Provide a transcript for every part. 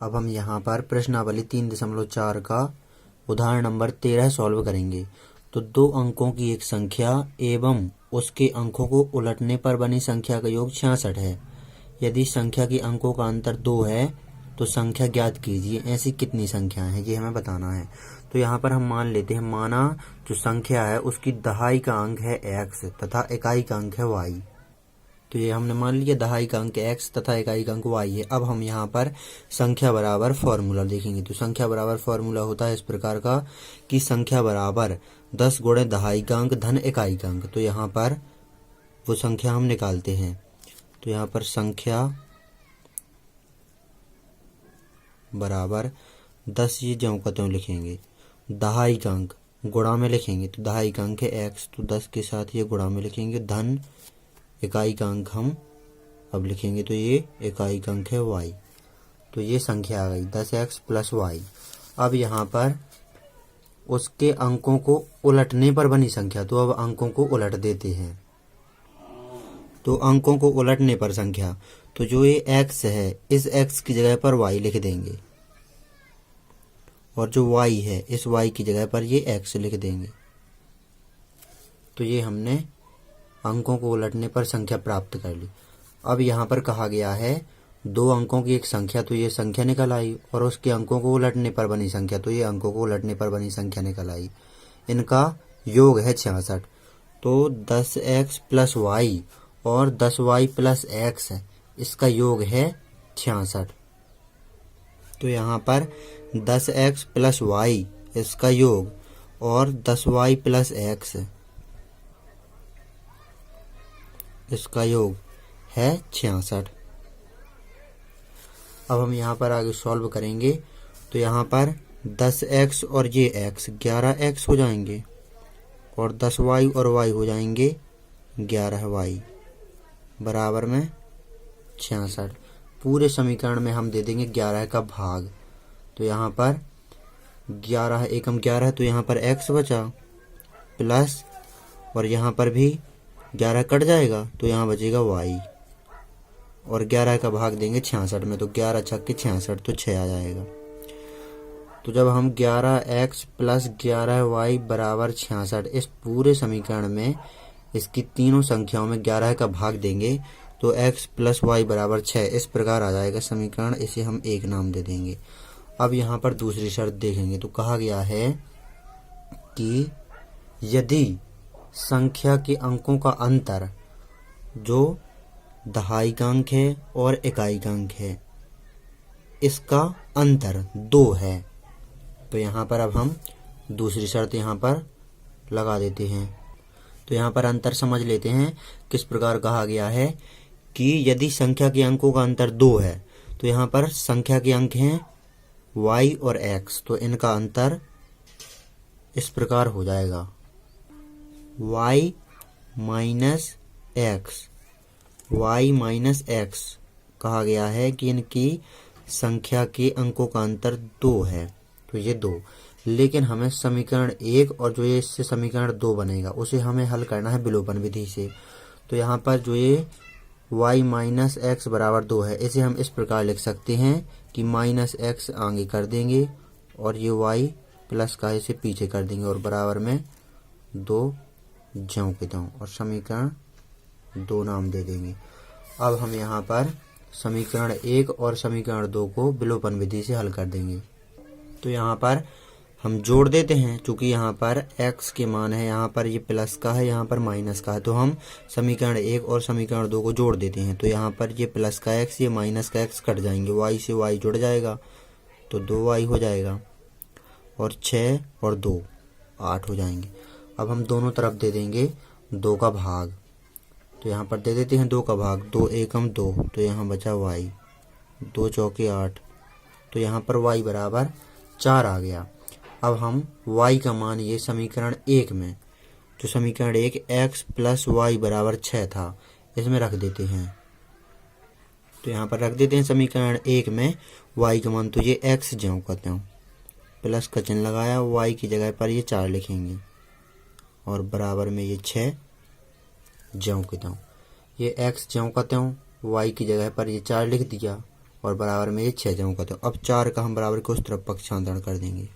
अब हम यहाँ पर प्रश्नावली 3.4 का उदाहरण नंबर 13 सॉल्व करेंगे। तो दो अंकों की एक संख्या एवं उसके अंकों को उलटने पर बनी संख्या का योग 66 है। यदि संख्या के अंकों का अंतर 2 है तो संख्या ज्ञात कीजिए। ऐसी कितनी संख्याएं हैं ये हमें बताना है। तो यहाँ पर हम मान लेते हैं, माना जो संख्या है उसकी दहाई का अंक है x तथा इकाई का अंक है y। तो ये हमने मान लिया दहाई का अंक x तथा इकाई का अंक y है। अब हम यहाँ पर संख्या बराबर फॉर्मूला देखेंगे। तो संख्या बराबर फॉर्मूला होता है इस प्रकार का कि संख्या बराबर 10 गुणे दहाई का अंक धन इकाई का अंक। तो यहाँ पर वो संख्या हम निकालते हैं। तो यहाँ पर संख्या बराबर 10 ये ज्यों का त्यों लिखेंगे, दहाई का अंक गुणा में लिखेंगे। तो दहाई का अंक है x, तो 10 के साथ ये गुणा में लिखेंगे। धन इकाई का अंक हम अब लिखेंगे, तो ये इकाई का अंक है y। तो ये संख्या आ गई 10x प्लस y। अब यहाँ पर उसके अंकों को उलटने पर बनी संख्या। तो अब अंकों को उलट देते हैं। तो अंकों को उलटने पर संख्या, तो जो ये x है इस x की जगह पर y लिख देंगे और जो y है इस y की जगह पर ये x लिख देंगे। तो ये हमने अंकों को उलटने पर संख्या प्राप्त कर ली। अब यहाँ पर कहा गया है दो अंकों की एक संख्या, तो ये संख्या निकल आई, और उसके अंकों को उलटने पर बनी संख्या, तो ये अंकों को उलटने पर बनी संख्या निकल आई। इनका योग है 66। तो 10x प्लस y और 10y प्लस x है, इसका योग है 66। तो यहाँ पर 10x प्लस y इसका योग और 10y प्लस x इसका योग है 66। अब हम यहाँ पर आगे सॉल्व करेंगे। तो यहाँ पर 10x और ये x 11x हो जाएंगे और 10y और y हो जाएंगे 11y बराबर में 66। पूरे समीकरण में हम दे देंगे 11 का भाग। तो यहाँ पर 11 एकम 11 तो यहाँ पर x बचा प्लस, और यहाँ पर भी 11 कट जाएगा तो यहाँ बचेगा y, और 11 का भाग देंगे 66 में। तो 11 छक्के 66, तो 6 आ जाएगा। तो जब हम 11x प्लस 11y बराबर 66 इस पूरे समीकरण में इसकी तीनों संख्याओं में 11 का भाग देंगे तो x प्लस y बराबर 6 इस प्रकार आ जाएगा समीकरण। इसे हम 1 नाम दे देंगे। अब यहाँ पर दूसरी शर्त देखेंगे। तो कहा गया है कि यदि संख्या के अंकों का अंतर जो दहाई का अंक है और इकाई का अंक है इसका अंतर 2 है, तो यहाँ पर अब हम दूसरी शर्त यहाँ पर लगा देते हैं। तो यहाँ पर अंतर समझ लेते हैं किस प्रकार कहा गया है कि यदि संख्या के अंकों का अंतर 2 है तो यहाँ पर संख्या के अंक हैं y और x, तो इनका अंतर इस प्रकार हो जाएगा y माइनस x। कहा गया है कि इनकी संख्या के अंकों का अंतर 2 है, तो ये 2। लेकिन हमें समीकरण 1 और जो ये इससे समीकरण 2 बनेगा उसे हमें हल करना है विलोपन विधि से। तो यहाँ पर जो ये y माइनस एक्स बराबर 2 है, इसे हम इस प्रकार लिख सकते हैं कि माइनस एक्स आगे कर देंगे और ये y प्लस का इसे पीछे कर देंगे और बराबर में 2 ज्यों के त्यों, और समीकरण 2 नाम दे देंगे। अब हम यहाँ पर समीकरण 1 और समीकरण 2 को विलोपन विधि से हल कर देंगे। तो यहाँ पर हम जोड़ देते हैं, चूंकि यहाँ पर x के मान है, यहाँ पर ये प्लस का है, यहाँ पर माइनस का है, तो हम समीकरण 1 और समीकरण 2 को जोड़ देते हैं। तो यहाँ पर ये प्लस का x ये माइनस का x कट जाएंगे, y से y जुड़ जाएगा तो 2y हो जाएगा, और 6 और 2 8 हो जाएंगे। अब हम दोनों तरफ दे देंगे 2 का भाग। तो यहाँ पर दे देते हैं 2 का भाग, 2 एकम 2, तो यहाँ बचा y, 2 चौके 8, तो यहाँ पर y बराबर 4 आ गया। अब हम y का मान ये समीकरण 1 में, जो समीकरण 1 x प्लस y बराबर 6 था, इसमें रख देते हैं। तो यहाँ पर रख देते हैं समीकरण 1 में y का मान, तो ये x ज्यों का त्यों, प्लस का चिन्ह लगाया, y की जगह पर ये 4 लिखेंगे और बराबर में ये 6 ज्यों के त्यों। ये x ज्यों का त्यों, y की जगह पर ये 4 लिख दिया और बराबर में ये 6 जमा करते हैं। अब 4 का हम बराबर को उस तरफ पक्षांतरण कर देंगे।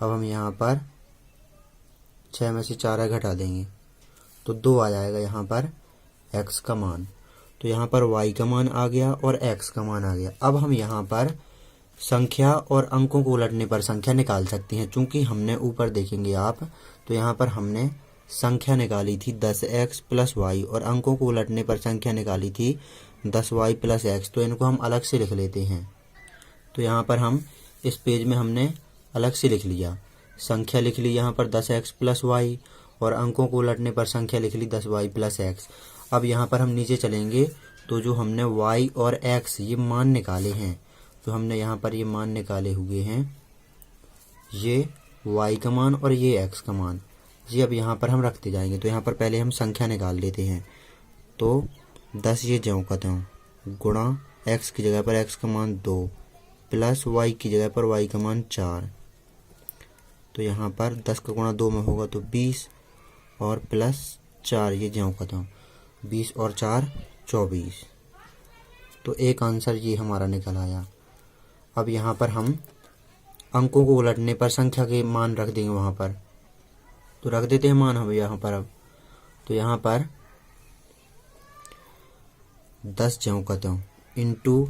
अब हम यहाँ पर 6 में से 4 घटा देंगे तो 2 आ जाएगा यहाँ पर x का मान। तो यहाँ पर y का मान आ गया और x का मान आ गया। अब हम यहाँ पर संख्या और अंकों को उलटने पर संख्या निकाल सकते हैं। चूंकि हमने ऊपर देखेंगे आप, तो यहाँ पर हमने संख्या निकाली थी 10x प्लस वाई और अंकों को उलटने पर संख्या निकाली थी 10y प्लस x। तो इनको हम अलग से लिख लेते हैं। तो यहाँ पर हम इस पेज में हमने अलग से लिख लिया, संख्या लिख ली यहाँ पर 10x प्लस वाई और अंकों को उलटने पर संख्या लिख ली 10y प्लस x। अब यहाँ पर हम नीचे चलेंगे तो जो हमने y और x ये मान निकाले हैं, तो हमने यहाँ पर ये मान निकाले हुए हैं, ये y का मान और ये x का मान, ये अब यहाँ पर हम रखते जाएंगे। तो यहाँ पर पहले हम संख्या निकाल लेते हैं। तो 10 ये ज्यों का त्यों गुणा x की जगह पर x का मान 2 प्लस y की जगह पर y का मान 4। तो यहाँ पर 10 का गुणा 2 में होगा तो 20 और प्लस 4 ये ज्यों का त्यों 20 और 4 24। तो एक आंसर ये हमारा निकल आया। अब यहाँ पर हम अंकों को उलटने पर संख्या के मान रख देंगे वहाँ पर, तो रख देते हैं मान हम यहाँ पर। अब तो यहाँ पर 10 ज्यों का त्यों इंटू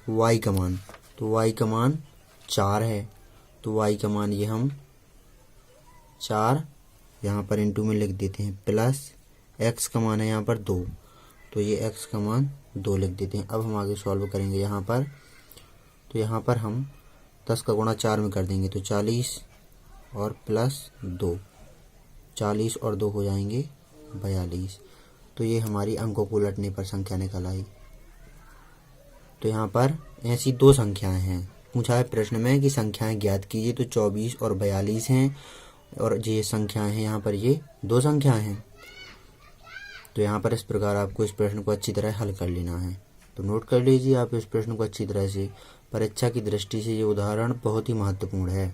वाई का मान, तो वाई का मान 4 है, तो वाई का मान ये हम 4 यहाँ पर इंटू में लिख देते हैं, प्लस एक्स का मान है यहाँ पर 2, तो ये एक्स का मान 2 लिख देते हैं। अब हम आगे सॉल्व करेंगे यहाँ पर, तो यहाँ पर हम 10 का गुणा 4 में कर देंगे तो 40 और प्लस 2, 40 और 2 हो जाएंगे 42। तो ये हमारी अंकों को उलटने पर संख्या निकल आई। तो यहाँ पर ऐसी 2 संख्याएं हैं, पूछा है प्रश्न में कि संख्याएं ज्ञात कीजिए, तो 24 और 42 हैं और ये संख्याएं हैं यहाँ पर ये 2 संख्याएं हैं। तो यहाँ पर इस प्रकार आपको इस प्रश्न को अच्छी तरह हल कर लेना है। तो नोट कर लीजिए आप इस प्रश्न को अच्छी तरह से, परीक्षा की दृष्टि से ये उदाहरण बहुत ही महत्वपूर्ण है।